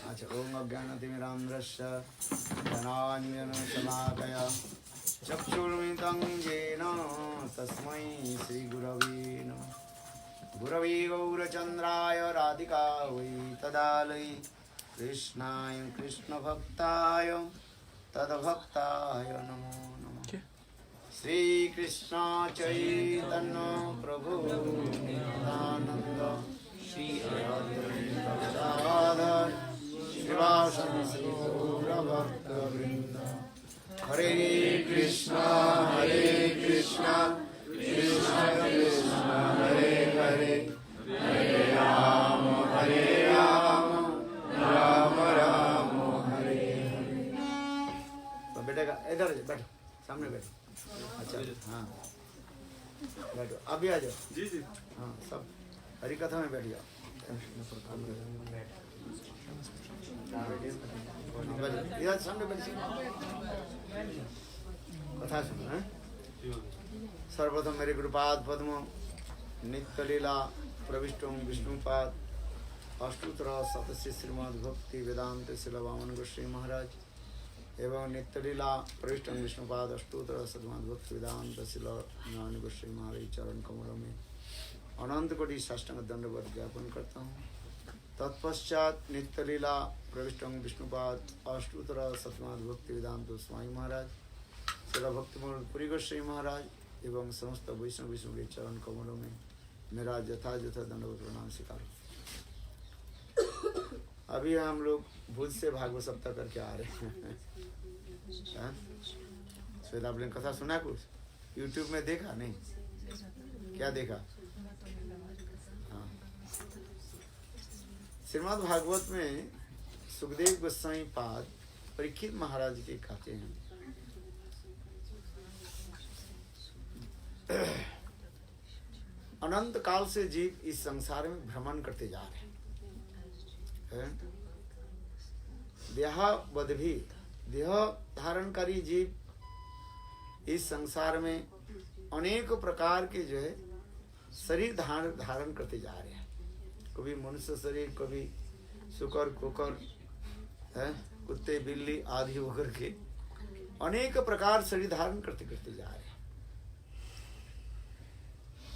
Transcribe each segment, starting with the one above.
अच्छा, ओम अज्ञानतिमिरान्ध्रस्य ज्ञानाञ्जनशलाकया चक्षुर्मिलितं येन तस्मै श्रीगुरवे नमः। गुरवे गौरचन्द्राय राधिकायै तदालयै कृष्णाय कृष्णभक्ताय तद्भक्ताय नमो नमः। श्रीकृष्ण चैतन्य प्रभु नित्यानन्द श्री अद्वैत गदाधर श्रीवासदि गौरभक्तवृन्द। हरे कृष्णा कृष्ण कृष्ण हरे हरे, हरे राम राम राम हरे हरे। तो बेटा इधर बैठो, सामने बैठो। अच्छा हाँ बैठो, आप भी आ जाओ। जी जी हाँ, सब हरी कथा में बैठ जाओ। इधर सामने बैठ कथा सुनो है। सर्वप्रथम मेरे गुरुपाद पद्म नित्य लीला प्रविष्टों विष्णुपाद अष्टोत्तर शतस्य श्रीमद् भक्ति वेदांत शिला वामन गोस्वामी महाराज एवं नित्य लीला प्रविष्टों विष्णुपाद अष्टोत्तर शतमद् भक्ति वेदांत शिला वामन गोस्वामी महाराज चरण कमलों में अनंत कोटि साष्टांग दंडवत ज्ञापन करता हूँ। तत्पश्चात नित्य लीला प्रविष्टों विष्णुपाद अष्टोत्तर शतमद् भक्ति वेदांत स्वामी महाराज शिला भक्तिपुरी गोस्वामी महाराज एवं समस्त वैष्णव विष्णु के चरण कमलों में मेरा यथायथ दंडवत प्रणाम स्वीकार। अभी हम लोग भुज से भागवत सप्ताह करके आ रहे हैं। श्वेत आपने कथा सुना कुछ? यूट्यूब में देखा नहीं? क्या देखा? हाँ, श्रीमद् भागवत में सुखदेव गोस्वामी पाद परीक्षित महाराज के कहते हैं, अनंत काल से जीव इस संसार में भ्रमण करते जा रहे हैं। देह धारणकारी जीव इस संसार में अनेक प्रकार के जो है शरीर धारण करते जा रहे हैं। कभी मनुष्य शरीर, कभी शुकर कुकर है, कुत्ते बिल्ली आदि होकर के अनेक प्रकार शरीर धारण करते करते जा रहे हैं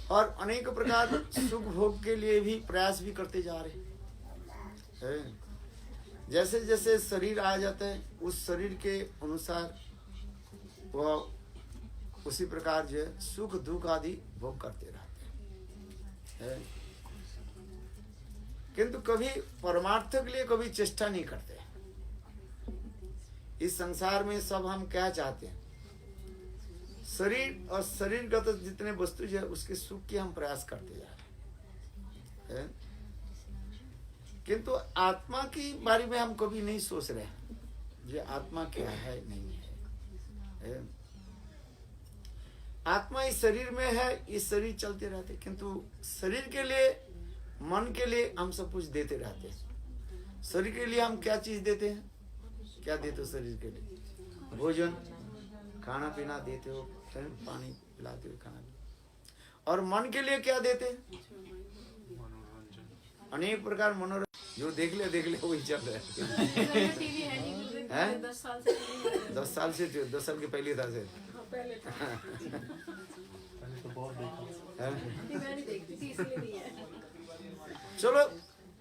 और अनेक प्रकार सुख भोग के लिए भी प्रयास भी करते जा रहे हैं। जैसे जैसे शरीर आ जाता है उस शरीर के अनुसार वह उसी प्रकार जो है सुख दुख आदि भोग करते रहते हैं, किंतु कभी परमार्थ के लिए कभी चेष्टा नहीं करते। इस संसार में सब हम क्या चाहते हैं? शरीर और शरीरगत जितने वस्तु जो है उसके सुख के हम प्रयास करते जा रहे हैं, किंतु आत्मा की बारे में हम कभी नहीं सोच रहे हैं ये आत्मा क्या है नहीं है। आत्मा इस शरीर में है, इस शरीर चलते रहते, किंतु शरीर के लिए मन के लिए हम सब कुछ देते रहते हैं। शरीर के लिए हम क्या चीज देते हैं? क्या देते हो शरीर के लिए? भोजन खाना पीना देते हो, पानी पिलाते हो, खाना। और मन के लिए क्या देते हैं? अनेक प्रकार मनोरंजन, जो देख ले वही चल रहा है। 10 साल से 10 साल के पहले था से चलो,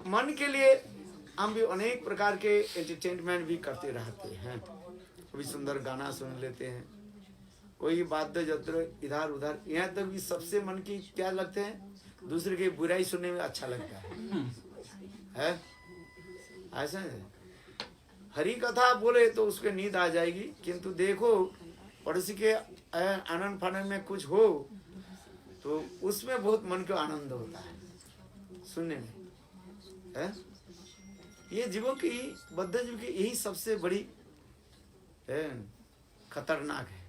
मन के लिए हम भी अनेक प्रकार के एंटरटेनमेंट भी करते रहते हैं। कभी सुंदर गाना सुन लेते हैं, कोई वाद्य यंत्र इधर उधर। यहाँ तक भी सबसे मन की क्या लगते हैं? दूसरे की बुराई सुनने में अच्छा लगता है ऐसा है। हरी कथा बोले तो उसके नींद आ जाएगी, किंतु देखो पड़ोसी के आनंद फानंद में कुछ हो तो उसमें बहुत मन को आनंद होता है सुनने में है। ये जीवों की, बद्ध जीव की यही सबसे बड़ी खतरनाक है।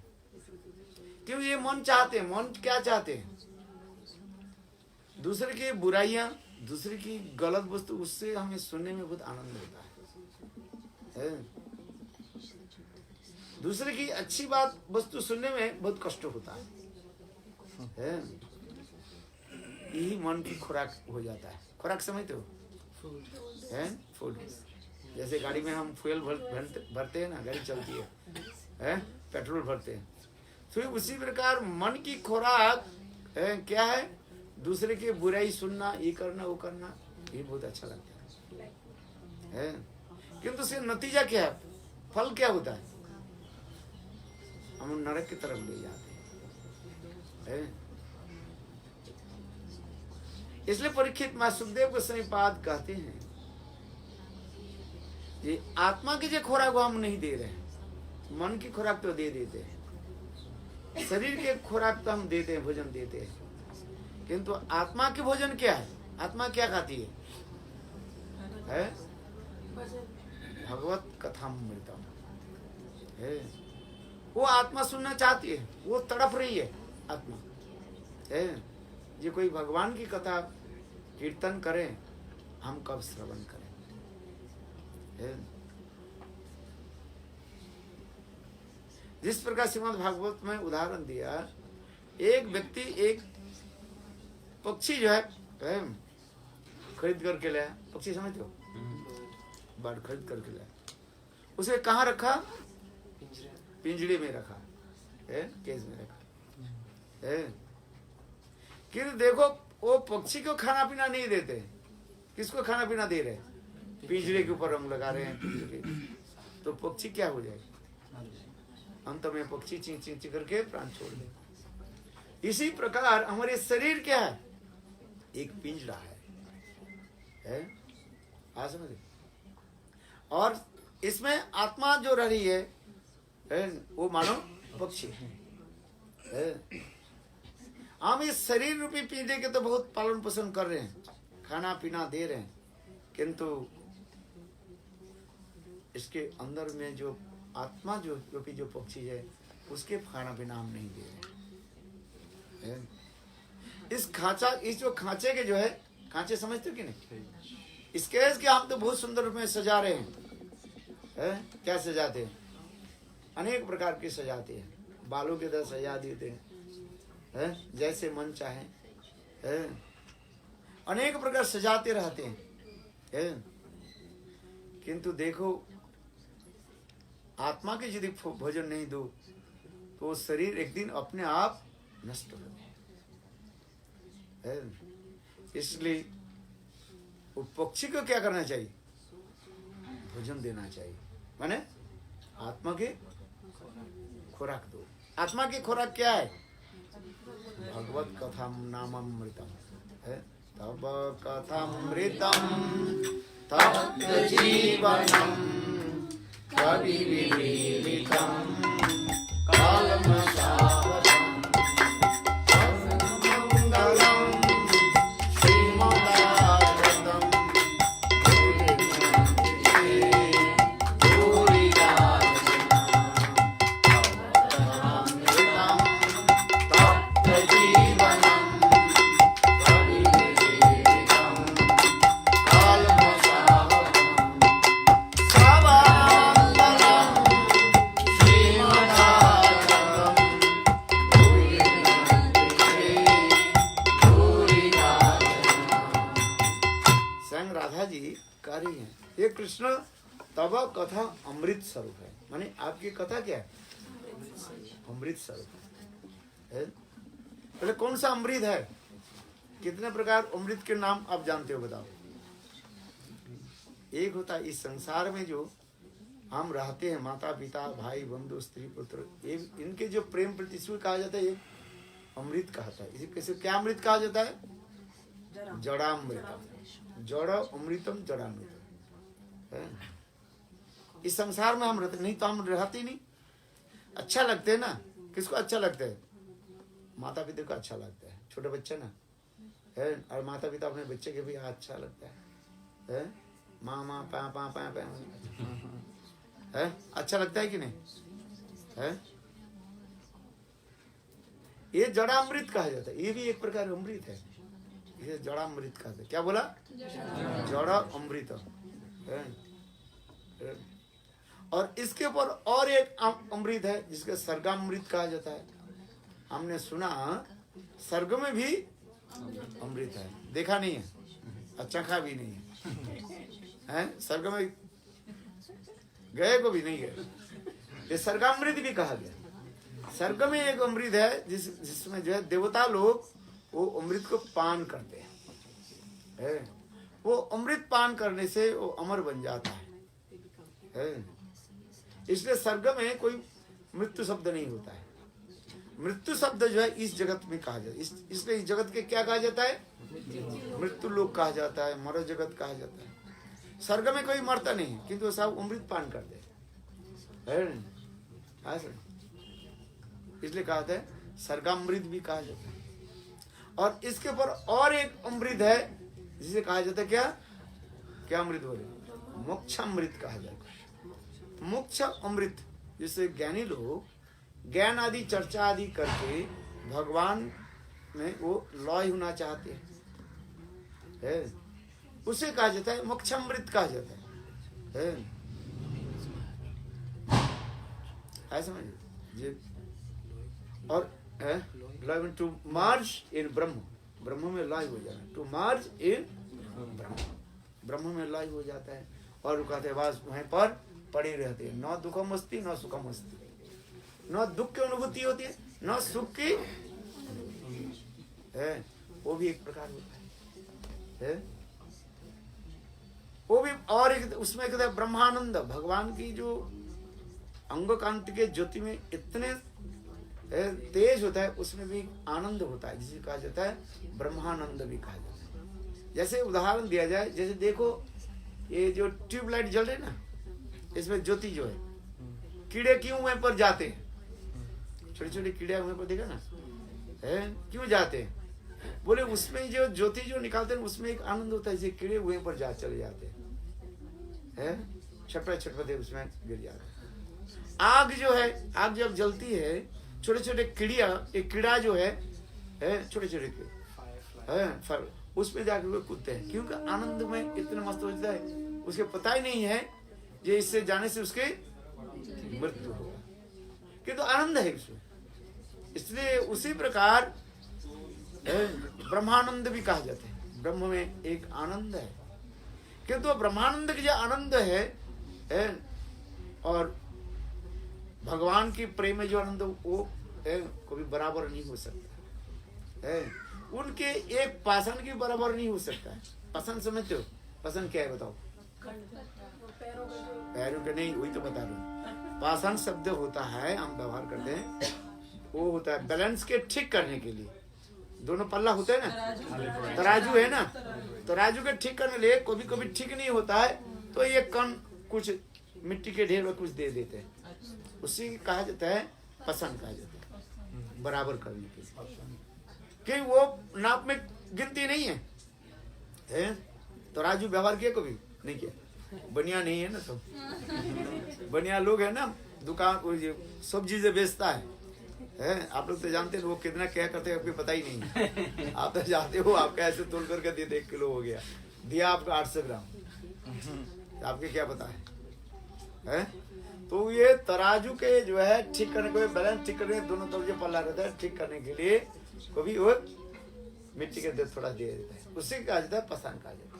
क्यों? ये मन चाहते हैं। मन क्या चाहते हैं? दूसरे की बुराइयां, दूसरे की गलत वस्तु, उससे हमें सुनने में बहुत आनंद होता है। दूसरे की अच्छी बात वस्तु सुनने में बहुत कष्ट होता है। यही मन की खुराक हो जाता है, खुराक समझते हो? हैं फूड। जैसे गाड़ी में हम फ्यूल भरते हैं ना, गाड़ी चलती है, हैं पेट्रोल भरते हैं, तो उसी प्रकार मन की खुराक है क्या है? दूसरे की बुराई सुनना, ये करना वो करना, ये बहुत अच्छा लगता है। किंतु उससे नतीजा क्या है, फल क्या होता है? हम नरक की तरफ ले जाते हैं। इसलिए परीक्षित मां सुखदेव गोस्वामी पाद कहते हैं ये आत्मा की जो खुराक हम नहीं दे रहे हैं, मन की खुराक तो दे देते हैं, शरीर के खुराक तो हम देते हैं, भोजन देते हैं, किंतु आत्मा की भोजन क्या है? आत्मा क्या खाती है? भगवत कथामृतम है। वो आत्मा सुनना चाहती है, वो तड़प रही है आत्मा है। ये कोई भगवान की कथा कीर्तन करें, हम कब श्रवण करें? जिस प्रकार श्रीमद् भागवत में उदाहरण दिया, एक व्यक्ति एक पक्षी जो है खरीद करके लाया। पक्षी समझते हो? बर्ड खरीद करके लाया, उसे कहाँ रखा? पिंजड़े में रखा है, केज में रखा है। किंतु देखो वो पक्षी को खाना पीना नहीं देते। किसको खाना पीना दे रहे? पिंजरे के ऊपर रंग लगा रहे हैं, तो पक्षी क्या हो जाएगा? अंत में पक्षी ची ची ची करके प्राण छोड़ दे। इसी प्रकार हमारे शरीर क्या है? एक पिंजरा है? आ समझे? और इसमें आत्मा जो रह रही है वो मानो पक्षी है। हम इस शरीर रूपी पिंजरे के तो बहुत पालन पोषण कर रहे हैं, खाना पीना दे रहे हैं, किंतु इसके अंदर में जो आत्मा जो रूपी जो पक्षी है उसके खाना पीना हम नहीं दे रहे। इस खांचा, इस जो खांचे के जो है, खांचे समझते हो कि नहीं? इसके हम तो बहुत सुंदर रूप में सजा रहे हैं। क्या सजाते हैं? अनेक प्रकार के सजाते हैं, बालों के तरह सजा देते हैं, जैसे मन चाहे, अनेक प्रकार सजाते रहते हैं। किंतु देखो आत्मा के यदि भोजन नहीं दो तो शरीर एक दिन अपने आप नष्ट हो जाए। इसलिए वो पक्षी को क्या करना चाहिए? भोजन देना चाहिए, माने आत्मा के खुराक दो। आत्मा की खुराक क्या है? भगवत कथाम नाममृतम है। तब कथामृतम तप्त जीवनम कवि विविधम कालमशावतम मंगलम श्रीमदागतम कृष्ण तब कथा अमृत स्वरूप है। माने आपकी कथा क्या है? अमृत स्वरूप है। पहले कौन सा अमृत है? कितने प्रकार अमृत के नाम आप जानते हो? बताओ। एक होता है इस संसार में जो हम रहते हैं, माता पिता भाई बंधु स्त्री पुत्र, इनके जो प्रेम प्रतिशु कहा जाता है, एक अमृत कहता है। इसे कैसे क्या अमृत कहा जाता है? जड़ामृतम। जड़ अमृतम जड़ामृतम। इस संसार में हम रहते नहीं तो हम रहते ही नहीं। अच्छा लगते है ना? किसको अच्छा लगता है? माता पिता को अच्छा लगता है, छोटे बच्चे ना है, और माता पिता अपने बच्चे के भी अच्छा लगता है, माँ माँ पा पा पा पा है, अच्छा लगता है कि नहीं है? ये जड़ामृत कहा जाता है। ये भी एक प्रकार अमृत है, ये जड़ामृत कहते हैं। क्या बोला? जड़ा अमृत है। और इसके ऊपर और एक अमृत है जिसका सर्गामृत कहा जाता है। हमने सुना स्वर्ग में भी अमृत है, देखा नहीं है, चखा भी नहीं है, स्वर्ग में गए को भी नहीं गए। ये स्वर्गामृत भी कहा गया। स्वर्ग में एक अमृत है जिसमें जो है देवता लोग वो अमृत को पान करते हैं। वो अमृत पान करने से वो अमर बन जाता है। इसलिए स्वर्ग में कोई मृत्यु शब्द नहीं होता है। मृत्यु शब्द जो है इस जगत में कहा जाता है। इसलिए इस जगत के क्या कहा जाता है? मृत्यु लोक कहा जाता है, मरो जगत कहा जाता है। स्वर्ग में कोई मरता नहीं, किंतु सब अमृत पान करते हैं। इसलिए कहा जाता है स्वर्गामृत भी कहा जाता है। और इसके ऊपर और एक अमृत है जिसे कहा जाता है क्या अमृत बोले? मोक्षामृत कहा जाता है। मोक्ष अमृत, जिससे ज्ञानी लोग ज्ञान आदि चर्चा आदि करके भगवान में वो लय होना चाहते हैं, उसे कहा जाता है मोक्षामृत कहा जाता है। ऐसा समझिए। और टू मार्च इन ब्रह्म, ब्रह्म में लय हो जाना, टू मार्च इन ब्रह्म, ब्रह्म में लय हो जाता है। और वो कहते हैं बस वहीं पर पड़े रहते हैं, न दुखम अस्ति न सुखम अस्ति, न दुख की अनुभूति होती है न सुख की है। वो भी एक प्रकार होता है। वो भी और एक उसमें कहते हैं ब्रह्मानंद, भगवान की जो अंग कांति के ज्योति में इतने तेज होता है, उसमें भी आनंद होता है, जिसे कहा जाता है ब्रह्मानंद भी कहा जाता है। जैसे उदाहरण दिया जाए, जैसे देखो ये जो ट्यूबलाइट जल रही ना, इसमें ज्योति जो है, कीड़े क्यों वहीं पर जाते हैं? छोटे छोटे कीड़े वहीं पर देखा ना है, क्यों जाते हैं? बोले उसमें जो ज्योति जो निकालते हैं उसमें एक आनंद होता है, जैसे कीड़े वहीं पर चले जाते हैं, छटपटे छटपटे उसमें गिर जाते हैं। आग जो है, आग जब जलती है, छोटे छोटे कीड़िया, एक कीड़ा जो है छोटे छोटे उसमें जाकर वे कूदते हैं, क्योंकि आनंद में इतना मस्त हो जाता है, उसके पता ही नहीं है ये इससे जाने से उसके मृत्यु होगा, किंतु आनंद है उसमें। इसलिए उसी प्रकार ब्रह्मानंद भी कहा जाता है। ब्रह्म में एक आनंद है, किंतु ब्रह्मानंद की जो आनंद है और भगवान की प्रेम में जो आनंद वो कभी बराबर नहीं हो सकता है। उनके एक पाषाण की बराबर नहीं हो सकता है। पाषाण समझते हो? पाषाण क्या है बताओ? पैरों के नहीं, वही तो बता रहा हूँ। पाषाण शब्द होता है, हम व्यवहार करते हैं, वो होता है बैलेंस के ठीक करने के लिए। दोनों पल्ला होते हैं ना, तराजू है ना, तराजू के ठीक करने के लिए कभी कभी ठीक नहीं होता है, तो ये कण कुछ मिट्टी के ढेर में कुछ दे देते हैं, उसी कहा जाता है पसंद कहा जाता है, बराबर करने के लिए। कि वो नाप में गिनती नहीं है, तो राजू व्यवहार किया कभी नहीं किया। बनिया नहीं है ना, सब बनिया लोग है ना, दुकान सब्जी से बेचता है, आप लोग तो जानते हैं वो कितना क्या करते हैं, आपको पता ही नहीं। आप तो जानते हो, आपका ऐसे तोल करके दे 1 किलो हो गया, दिया आपका 800 ग्राम, आपके क्या पता है? तो ये तराजू के जो है ठीक करने को, बैलेंस ठीक करने, दोनों तरफ जो पल्ला रहता है ठीक करने के लिए कभी वो मिट्टी के अंदर थोड़ा दे देता है, उसी कहा जाता है पसंद कहा जाता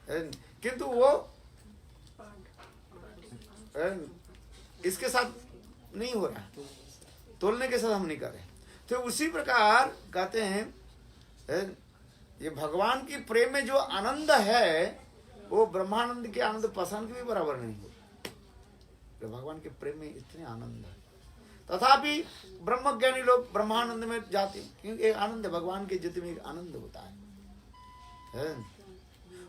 है। किंतु वो इसके साथ नहीं हो रहा, तोलने के साथ हम नहीं कर रहे। तो उसी प्रकार कहते हैं ये भगवान की प्रेम में जो आनंद है, वो ब्रह्मानंद के आनंद पसंद के भी बराबर नहीं हो। तो भगवान के प्रेम में इतने आनंद है, तथापि ब्रह्मज्ञानी लोग ब्रह्मानंद में जाते हैं, क्योंकि आनंद भगवान के जितने में आनंद होता है।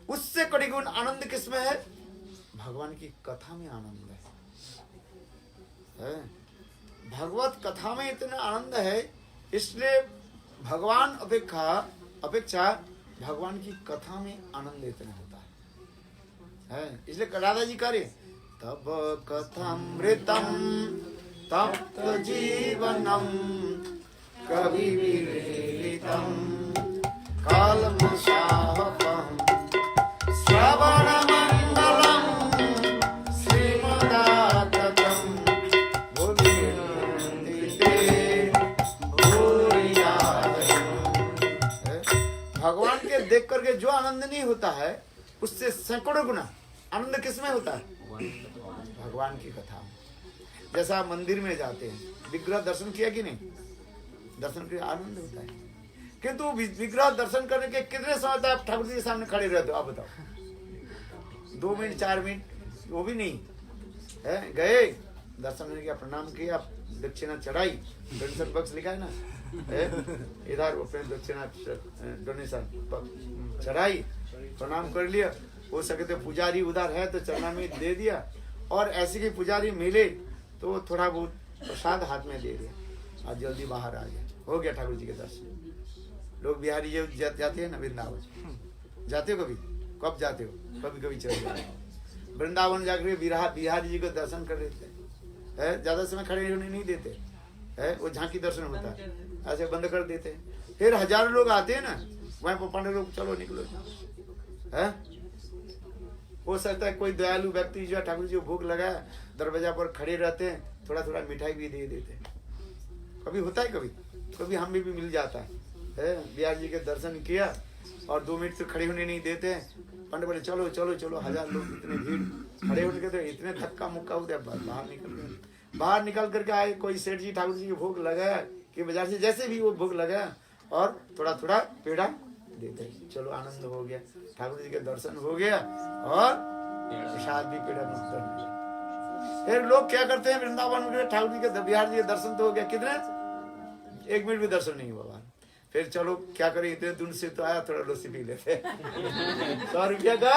उससे कड़ी गुण आनंद किसमें है? भगवान की कथा में आनंद है। भगवत कथा में इतना आनंद है, इसलिए भगवान अपेक्षा भगवान की कथा में आनंद इतना होता है। इसलिए राधा जी करे तब कथामृतम तप्त जीवनम कवि विलेलितम कालमशापम श्रवण मंगलम श्रीमदाततम भूरिते भूरियाय भगवान के देख करके जो आनंद नहीं होता है उससे सैकड़ों गुना आनंद किसमें होता है? भगवान की कथा में। जैसा मंदिर में जाते हैं, विग्रह दर्शन किया कि नहीं? दर्शन के आनंद होता है, किंतु विग्रह दर्शन करने के कितने समय तक आप ठाकुर जी के सामने खड़े रहते हो? आप बताओ, 2 मिनट 4 मिनट, वो भी नहीं है। गए, दर्शन करने किया, प्रणाम किया, दक्षिणा चढ़ाई, डोनेशन बॉक्स लिखा है ना, इधर अपने दक्षिणा डोनेशन चढ़ाई, प्रणाम कर लिया। हो सके तो पुजारी उधर है तो चरणामृत दे दिया, और ऐसे की पुजारी मिले तो थोड़ा बहुत प्रसाद हाथ में दे दिया और जल्दी बाहर आ गया। हो गया ठाकुर जी के दर्शन। लोग बिहारी जो जाते हैं ना वृंदावन, जाते हो कभी? कब जाते हो? कभी कभी चले जाते हो वृंदावन जाकर बिहारी जी को दर्शन कर लेते हैं। ज्यादा समय खड़े होने नहीं देते है, वो झांकी दर्शन होता है, ऐसे बंद कर देते हैं। फिर हजारों लोग आते हैं ना, वहीं पंडित लोग चलो निकलो है। हो सकता है कोई दयालु व्यक्ति जो ठाकुर जी को भूख लगा, दरवाजा पर खड़े रहते हैं, थोड़ा थोड़ा मिठाई भी दे देते हैं। कभी होता है, कभी कभी हम भी मिल जाता है। बिहार जी के दर्शन किया और 2 मिनट से खड़े होने नहीं देते हैं। पंडित बोले चलो चलो चलो, 1000 लोग इतने भीड़, खड़े होने के तो इतने धक्का मुक्का हो गया, बाहर निकल गए। बाहर निकल करके आए, कोई सेठ जी ठाकुर जी को भोग लगाया कि बाजार से जैसे भी वो भोग लगाया और थोड़ा थोड़ा पेड़ा देते हैं। चलो आनंद हो गया, ठाकुर जी के दर्शन हो गया और प्रसाद भी पेड़ा मुक्त कर दिया। फिर लोग क्या करते हैं, वृंदावन में ठाकुर जी के बिहार जी के दर्शन तो हो गया, कितने 1 मिनट भी दर्शन नहीं हुआ। फिर चलो क्या करें, इतने दूर से तो आया, थोड़ा लस्सी पी लेते 100 रुपया का।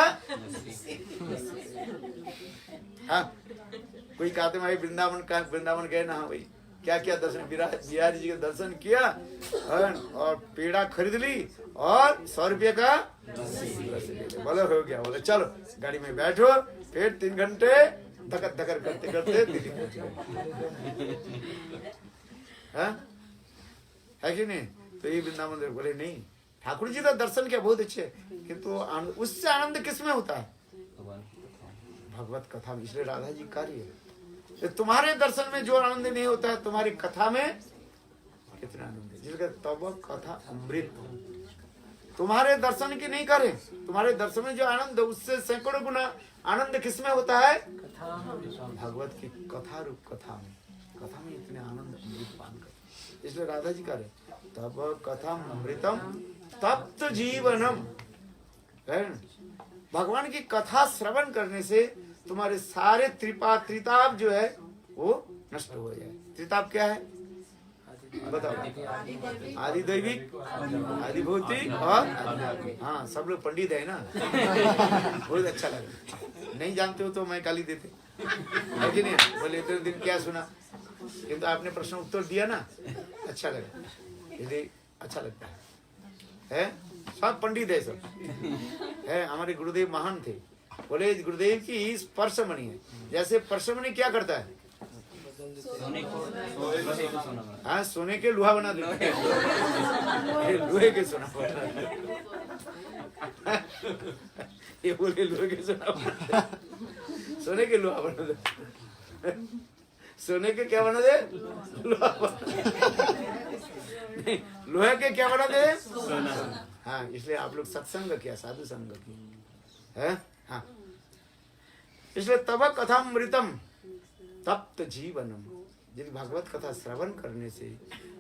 हाँ, कोई कहते भाई वृंदावन गए ना, हाँ भाई क्या क्या दर्शन, बिहारी जी के दर्शन किया और पेड़ा खरीद ली और 100 रुपये का बोलो हो गया। बोले चलो गाड़ी में बैठो, फिर 3 घंटे धकर धकर करते करते दिल्ली पहुंच गए। है कि नहीं? तो ये वृंदावन बोले नहीं, ठाकुर जी का दर्शन किया बहुत अच्छे, किंतु उससे आनंद किसमें होता है? भगवत कथा में। इसलिए राधा जी कार्य है, तुम्हारे दर्शन में जो आनंद नहीं होता है, तुम्हारी कथा में कितना आनंद है। जिसका तब कथा अमृत, तुम्हारे दर्शन की नहीं करे, तुम्हारे दर्शन में जो आनंद उससे सैकड़ों गुना आनंद किसमें होता है? भगवत की कथा रूप कथा में इतने आनंद अमृत पान कर। इसलिए राधा जी करे तब कथम अमृतम तप्त जीवनम। भगवान की कथा श्रवण करने से तुम्हारे सारे त्रिताप जो है वो नष्ट हो जाए। त्रिताप क्या है बताओ? आदि दैविक, आदि भौतिक और हाँ, सब लोग पंडित है ना, बहुत अच्छा लगा। नहीं जानते हो तो मैं गाली देते है कि नहीं? बोले इतने दिन क्या सुना, किंतु आपने प्रश्न उत्तर दिया ना, अच्छा लगा, इसलिए अच्छा लगता है। सब पंडित है, सब है। हमारे गुरुदेव महान थे, बोले गुरुदेव की स्पर्शमणि है। जैसे स्पर्शमणि क्या करता है? हाँ, सोने के लोहा बना देते हैं, लोहे के सोना बना। ये बोले लोहे के सोना, सोने के लोहा बना दे। सोने के क्या बना दे? लोहा नहीं, लोहे के क्या बना दे? सोना। हाँ, इसलिए आप लोग सत्संग किया, साधु संग किया है। हाँ, इसलिए तब कथामृतम तप्त जीवनम। यदि भगवत कथा श्रवण करने से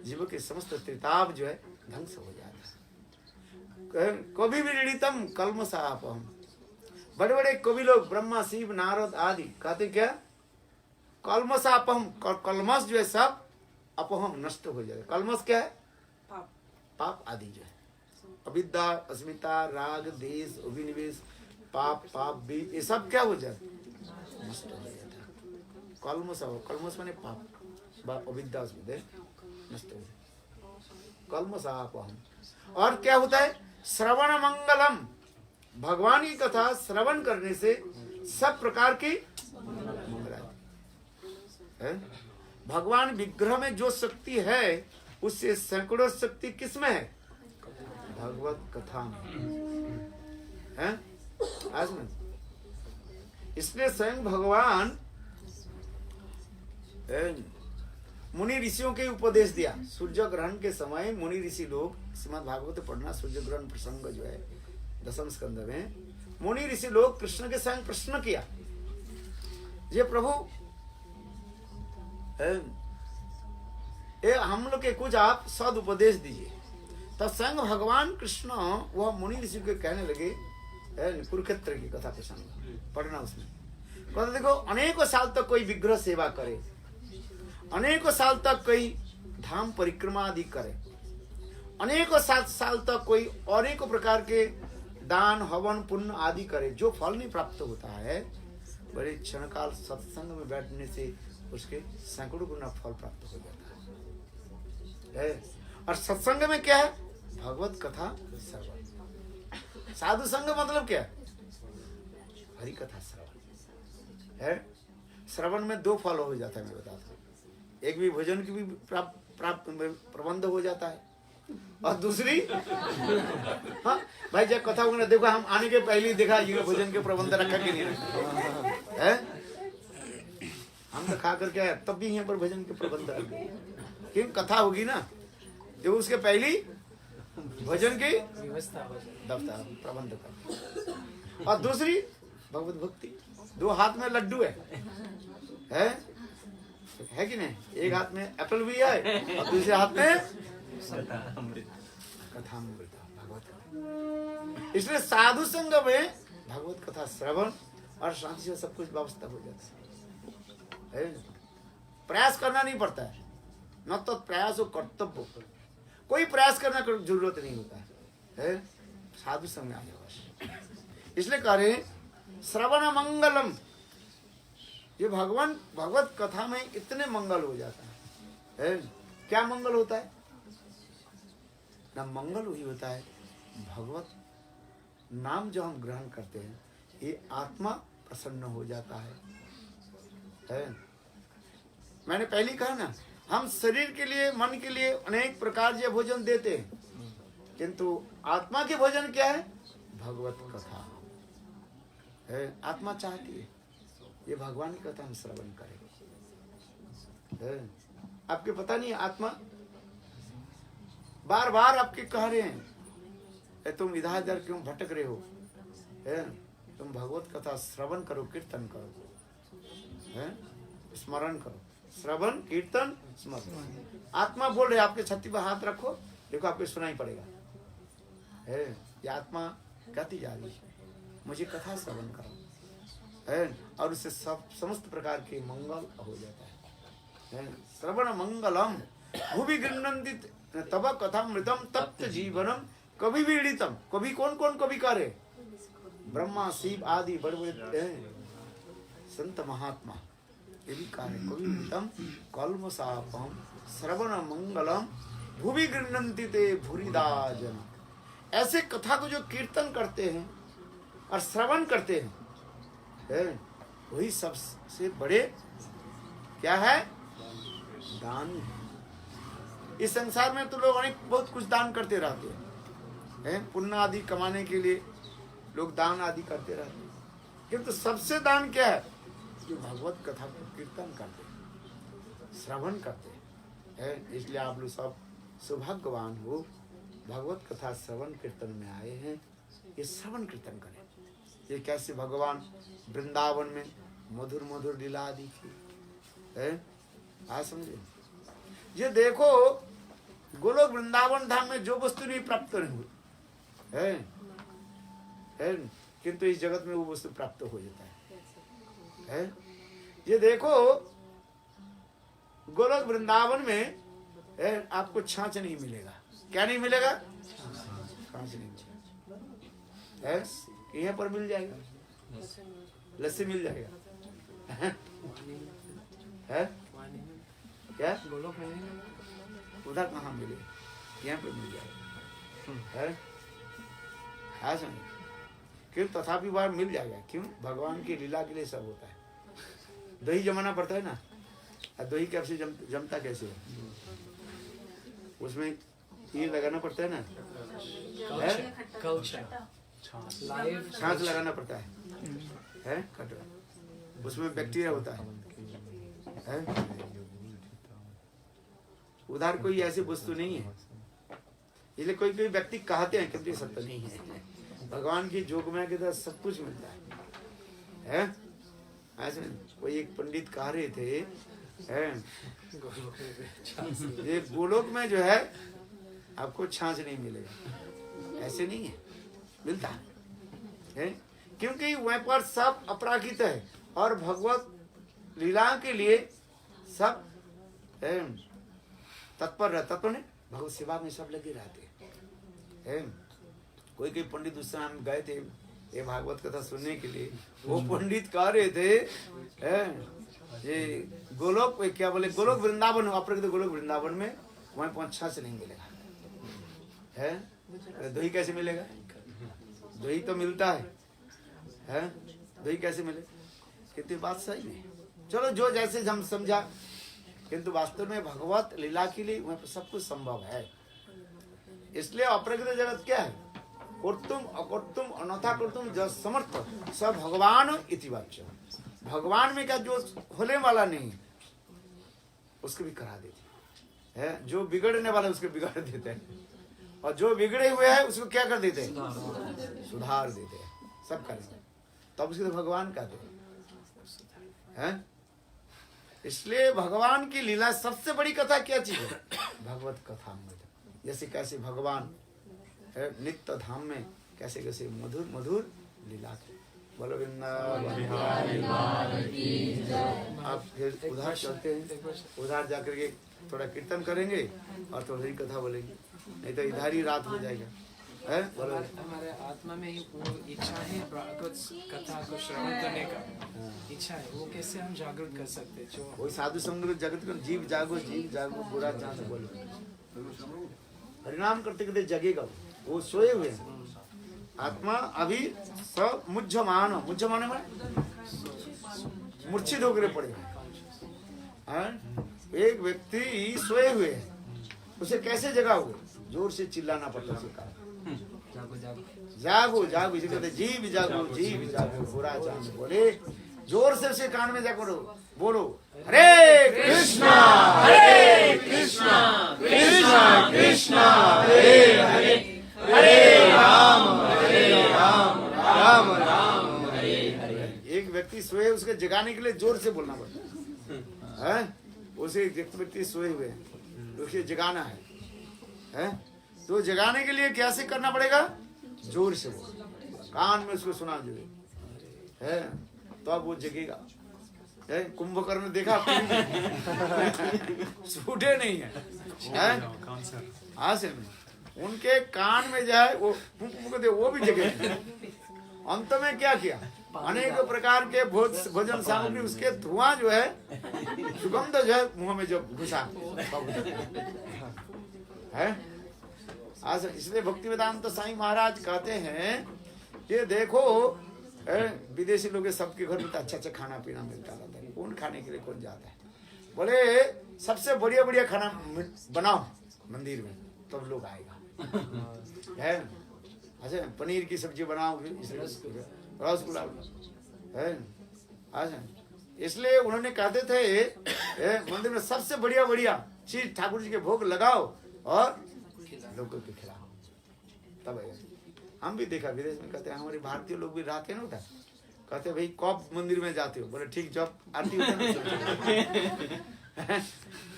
जीव के समस्त त्रिताप जो है ध्वंस हो जाता है। कभी भी ऋणितम कल्मषापहम। बड़े बड़े कवि लोग ब्रह्मा, शिव, नारद आदि कहते क्या? कल्मषापहम, कल्मष जो है सब अपहम नष्ट हो जाए। कल्मष क्या है? पाप आदि जो है, अविद्या, अस्मिता, राग, देश, अभिनिवेश, पाप बीज, ये सब क्या हो जाए? नष्ट हो जाता है। कल्मष माने पाप, अविद्या नष्ट हो जाए। कल्मषापहम। और क्या होता है? श्रवण मंगलम। भगवान की कथा श्रवण करने से सब प्रकार की मंगल है। भगवान विग्रह में जो शक्ति है उससे सैकड़ों शक्ति किसमें है? भगवत कथा में है। आज में इसलिए स्वयं भगवान मुनि ऋषियों के उपदेश दिया। सूर्य ग्रहण के समय मुनि ऋषि लोग, श्रीमद् भागवत पढ़ना, सूर्य ग्रहण प्रसंग जो है 10वें स्कंद में, मुनि ऋषि लोग कृष्ण के संग प्रश्न किया, ये प्रभु हम लोग के कुछ आप सद उपदेश दीजिए। तब संग भगवान कृष्ण वह मुनि ऋषि के कहने लगे, कुरुक्षेत्र की कथा प्रसंग पढ़ना उसमें, कहते देखो अनेकों साल तक कोई विग्रह सेवा करे, अनेकों साल तक कोई धाम परिक्रमा आदि करे, अनेकों साल तक कोई अनेकों प्रकार के दान हवन पुण्य आदि करे, जो फल नहीं प्राप्त होता है, बड़े क्षण काल सत्संग में बैठने से उसके सैकड़ों गुना फल प्राप्त हो जाता है। और सत्संग में क्या है? भगवत कथा श्रवण। साधु संग मतलब क्या है? हरि कथा श्रवण है। श्रवण में दो फल हो जाता है, मैं बताता हूँ। एक भी भोजन की भी प्राप्त प्रबंध हो जाता है, और दूसरी हाँ भाई जब कथा होगा देखो, हम आने के पहले ही देखा ये भोजन के प्रबंध रखा कि नहीं रखा है। हम तो खा करके आए तब भी यहाँ पर भोजन के प्रबंध रखे, क्यों कथा होगी ना, जो उसके पहली भोजन की व्यवस्था प्रबंध कर। और दूसरी भगवत भक्ति। दो हाथ में लड्डू है कि नहीं? एक हाथ में एप्पल भी है और दूसरे हाथ में कथा अमृत भगवत कथा। इसलिए साधु संग में भगवत कथा श्रवण और शांति से सब कुछ व्यवस्था हो जाता है। प्रयास करना नहीं पड़ता है, न तो प्रयास हो कर्तव्य, कोई प्रयास करना जरूरत नहीं होता है, साधु संग में आ जाओ। इसलिए कह रहे श्रवण मंगलम, ये भगवत कथा में इतने मंगल हो जाता है। क्या मंगल होता है? ना मंगल वही होता है भगवत नाम जो हम ग्रहण करते हैं, ये आत्मा प्रसन्न हो जाता है। मैंने पहले कहा ना, हम शरीर के लिए मन के लिए अनेक प्रकार के भोजन देते हैं, किंतु आत्मा के भोजन क्या है? भगवत कथा है। आत्मा चाहती है ये भगवान की कथा हम श्रवण करें। आपके पता नहीं आत्मा बार बार आपके कह रहे हैं, तुम इधर उधर क्यों भटक रहे हो, तुम भगवत कथा श्रवण करो, कीर्तन करो, स्मरण करो, श्रवण कीर्तन स्मरण। आत्मा बोल रहे आपके छाती पर हाथ रखो, देखो आपको सुनाई पड़ेगा। ये आत्मा कहती जा रही है मुझे कथा श्रवण करो, और उससे सब समस्त प्रकार के मंगल हो जाता है। श्रवण मंगलम भूवि गृह्णन्ति तब कथामृतम तप्त जीवनम कभी पीड़ितम। कभी कौन कौन कभी करे? ब्रह्मा शिव आदि बड़े बड़े संत महात्मा ये भी कार्य। कभी पीड़ितम कल्म सापम श्रवण मंगलम भूवि गृह्णन्ति ते भूरिदा जन। ऐसे कथा को जो कीर्तन करते हैं और श्रवण करते हैं, वही सबसे बड़े क्या है? दान। इस संसार में तो लोग अनेक बहुत कुछ दान करते रहते हैं, पुण्य आदि कमाने के लिए लोग दान आदि करते रहते हैं, किंतु सबसे दान क्या है? जो भगवत कथा को कीर्तन करते हैं, श्रवण करते हैं। इसलिए आप लोग सब सौभाग्यवान हो, भगवत कथा श्रवण कीर्तन में आए हैं। ये श्रवण कीर्तन करें। ये कैसे भगवान वृंदावन में मधुर मधुर लीला आदि की आज समझे। ये देखो गोलोक वृंदावन धाम में जो वस्तु नहीं प्राप्त नहीं हुई है, किंतु इस जगत में वो वस्तु प्राप्त हो जाता है। ये देखो गोलोक वृंदावन में आपको छाछ नहीं मिलेगा। क्या नहीं मिलेगा? छाछ नहीं मिलेगा। यहाँ पर मिल जाएगा, लस्सी मिल जाएगा, है क्या? उधर कहाँ मिले? यहाँ पे मिल जाएगा, है समझ। क्यों? तथापि बार मिल जाएगा। क्यों? भगवान की लीला के लिए सब होता है। दही जमाना पड़ता है ना, दही कैसे जमता कैसे है? उसमें ये लगाना पड़ता है ना, छाछ लगाना पड़ता है कटोरा, उसमें बैक्टीरिया होता है। उधार कोई ऐसी वस्तु नहीं है। इसलिए कोई कोई व्यक्ति कहते हैं कि सत्य नहीं है। भगवान की जोग में के साथ सब कुछ मिलता है? ऐसे कोई एक पंडित कह रहे थे ये गोलोक में जो है आपको छाछ नहीं मिलेगा, ऐसे नहीं है, मिलता है क्योंकि वहां पर सब अपराकित है और भगवत लीला के लिए सब तत्पर रहता। तो नहीं भगवत सेवा में सब लगे रहते हैं। कोई कोई पंडित उस समय गए थे ये भागवत कथा सुनने के लिए, वो पंडित कह रहे थे ये गोलोक क्या बोले गोलोक वृंदावन अपराकित गोलोक वृंदावन में वहां पहुंचा से नहीं मिलेगा है। दही कैसे मिलेगा? दही तो मिलता है दही कैसे मिले? कितनी बात सही है। चलो जो जैसे हम समझा, किंतु वास्तव में भगवत लीला के लिए वहां पर सब कुछ संभव है। इसलिए अपराकृत जगत क्या है? कर्तुम अकर्तुम अनथा कर्तुम जो समर्थ सब भगवान इति वाच्य। भगवान में क्या जो होने वाला नहीं है उसको भी करा देते हैं, जो बिगड़ने वाला है उसको बिगाड़ देते हैं, और जो बिगड़े हुए हैं उसको क्या कर देते हैं? सुधार देते हैं, सब करेंगे। तब उसके तो भगवान कहते हैं। इसलिए भगवान की लीला सबसे बड़ी कथा क्या चीज है? भगवत कथा में जैसे कैसे भगवान नित्य धाम में कैसे कैसे मधुर मधुर लीला थे। बोलो आप फिर उधर चलते हैं, उधर जाकर के थोड़ा कीर्तन करेंगे और थोड़ी कथा बोलेंगे, नहीं तो इधर ही रात हो जाएगा। बोलो हमारे आत्मा में वो इच्छा है कुछ कथा को श्रवण करने का इच्छा है, वो कैसे हम जागृत कर सकते? जो वही साधु संग जगत को जीव जागो बुरा चांद बोलो हरिनाम करते करते जगेगा। वो सोए हुए हैं, आत्मा अभी सब मुझ्यमान मूर्छित होकर पड़े हैं। एक व्यक्ति सोए हुए है, उसे कैसे जगाओगे? जोर से चिल्लाना पड़ता है, जागो जागो इसे कहते जीव जागो बुरा चांद बोले। जोर से उसे कान में जाकर बोलो हरे कृष्णा कृष्णा कृष्णा हरे हरे हरे राम राम राम हरे हरे। एक व्यक्ति सोए उसके जगाने के लिए जोर से बोलना पड़ता है। उसे व्यक्ति सोए हुए हैं, उसे जगाना है तो जगाने के लिए कैसे करना पड़ेगा? जोर से बोल, कान में उसको सुना जो है तो अब वो जगेगा। कुंभकर्ण ने देखा छूटे नहीं है हाँ से उनके कान में जाए वो भी जगे। अंत में क्या किया? अनेक प्रकार के भोजन सामग्री उसके धुआं जो है सुगंध जो है मुंह में जो घुसा है। आज इसलिए भक्ति वेदांत साईं महाराज कहते हैं कि देखो विदेशी लोग सबके घर में तो अच्छा अच्छा खाना पीना मिलता रहता है, कौन खाने के लिए कौन जाता है? बोले सबसे बढ़िया बढ़िया खाना बनाओ मंदिर में तब लोग आएगा है। अच्छा पनीर की सब्जी बनाओ, रसगुल्ला है। अच्छा इसलिए उन्होंने कहते थे मंदिर में सबसे बढ़िया बढ़िया चीज ठाकुर जी के भोग लगाओ और लोगों को खिलाओ तब आएगा। हम भी देखा विदेश में कहते हैं, हमारे भारतीय लोग भी रहते हैं ना उधर, कहते भाई कब मंदिर में जाते हो? बोले ठीक जब आरती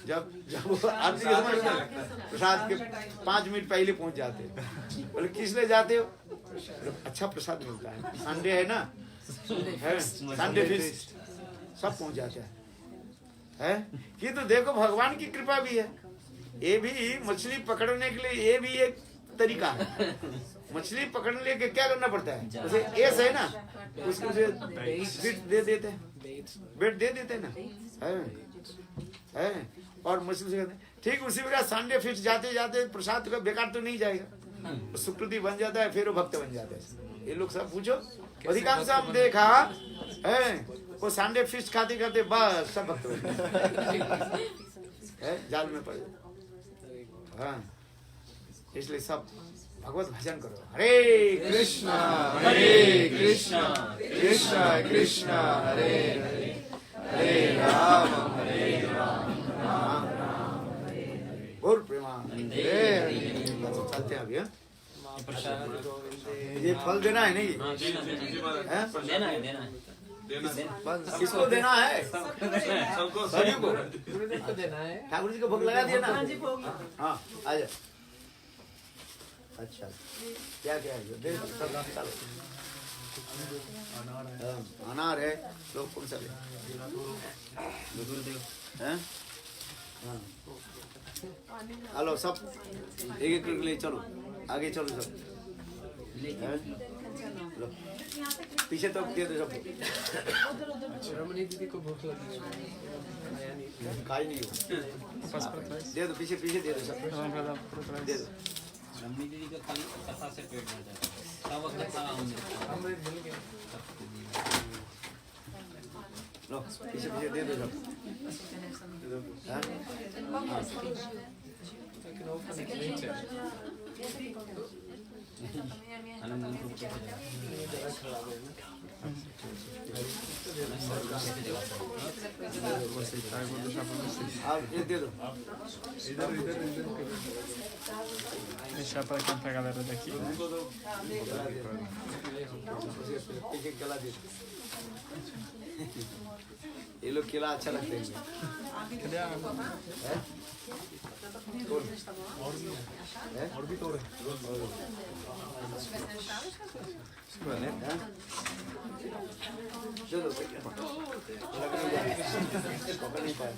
जब वो आरती के समय प्रसाद के 5 मिनट पहले पहुंच जाते। बोले किस लिए जाते हो? अच्छा प्रसाद मिलता है, संडे है ना, है संडे फिस्ट सब पहुंच जाते हैं। कि तो देखो भगवान की कृपा भी है। ये भी मछली पकड़ने के लिए ये भी एक तरीका है। मछली पकड़ने के क्या करना पड़ता है? उसे एस है ना, उसको बेट दे देते हैं, बेट दे देते हैं ना है। और मछली से ठीक उसी प्रकार संडे फिक्स जाते जाते प्रसाद का बेकार तो नहीं जाएगा, सुकृति बन जाता है, फिर वो भक्त बन जाता है। ये लोग सब पूछो अधिकांश हम देखा है वो संडे फिश खाते खाते बस सब भक्त बन है, जाल में पड़ जाता। हाँ इसलिए सब भगवत भजन करो। हरे कृष्णा कृष्णा कृष्णा हरे हरे हरे राम राम राम हरे हरे। हैं अभी। हाँ? प्रसाद गोविंद ये फल देना है नहीं? हैं? देना है किसको देना है? सभी को। गुरुदेव को देना है। ठाकुर जी को भोग लगा दिया ना? हाँ आ जाओ। अच्छा क्या क्या है? दे चलो। अनार है। लोग कौन सा ले? हैं? हाँ। हेलो सब एक एक करके ले चलो, आगे चलो सब। हैं? लो। पीछे तो दे दो सबको। रमणी दीदी को भूख लगी है। खाई नहीं हो। दे दो पीछे पीछे दे दो सब। दे दो। रमणी दीदी का खाली कथा से पेट भर जाता है। सब कथा अमृत मिल गया। लो पीछे पीछे दे दो सब। हाँ? लेकिन वो खाने की नहीं चाहिए। आप ये दे दो। Deixar para cantar a galera daqui. एक एक केला दे दो। ये लोग केला अच्छा लगता है। Cadê a água? हैं? कौन? हैं? हैं? चलो पकड़ नहीं पाया।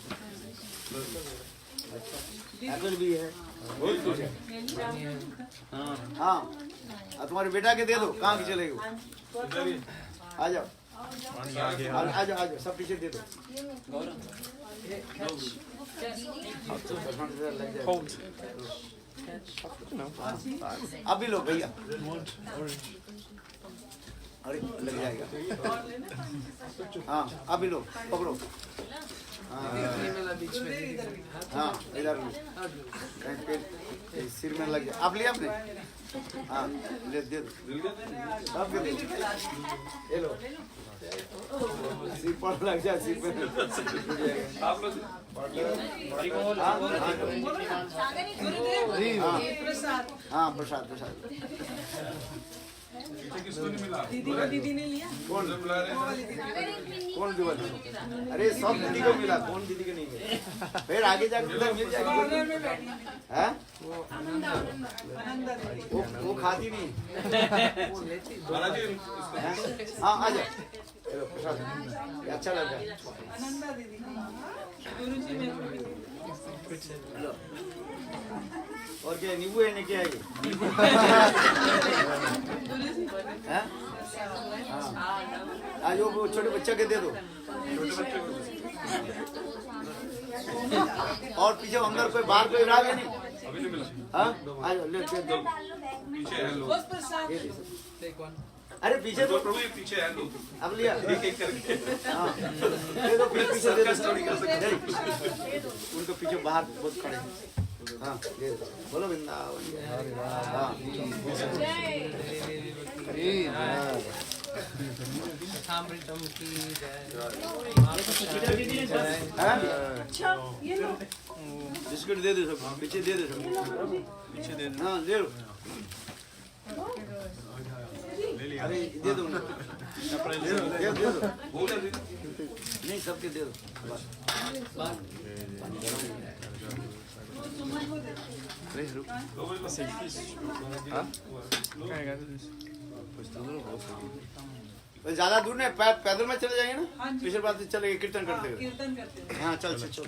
अच्छा एप्पल भी है, बहुत कुछ है। हाँ तुम्हारे बेटा के दे दो। कहाँ की चलेगी वो? आ जाओ आ जाओ सब पीछे दे दो। Hold. अब भी लो भैया। अरे लग जाएगा। हाँ अब भी लो पकड़ो। बीच में हाँ इधर सिर में लग जाए। आप लिया आपने? हाँ ले दे दो। सब दे दो। ये लो सिर पर लग जाए। सिर पे आप लोग हाँ प्रसाद प्रसाद। दीदी ने लिया। कौन कौन दीदी? अरे सब दीदी को मिला, कौन दीदी को नहीं मिला? फिर आगे जाकर उधर मिल जाएगा। हैं? वो खाती नहीं। हैं? हाँ आ जाओ। चलो प्रसाद ये अच्छा लग रहा है। आनंदा दीदी गुरुजी मेरे को भी दे। लो। और क्या नींबू है? क्या है ये? हैं? हाँ आज वो छोटे बच्चे के दे दो। और पीछे अंदर कोई बाहर कोई रहा नहीं? हाँ आ जाओ ले दे दो। बस प्रसाद ये दे। Take one. अरे पीछे तो प्रभु ये पीछे है लोग अब लिया। एक एक करके हाँ दे दो पीछे दे दो। नहीं, उनको पीछे बाहर बहुत खड़े हैं। हाँ दे दो। बोलो वृंदावन। हाँ अमृतम की जय। हाँ? ये लो। बिस्कुट दे दो सब पीछे दे दो सब। Picture dele. हाँ दे दो। अरे दे दो उनको। दे दो बोला दीदी नहीं सबके दे दो बस। Vai ser difícil. Carregado disso. तो ज्यादा दूर नहीं पैदल में चले जाएंगे ना? हाँ जी। पिछले बार से चलेंगे कीर्तन करते हुए। कीर्तन करते हैं। हाँ चल चल चल।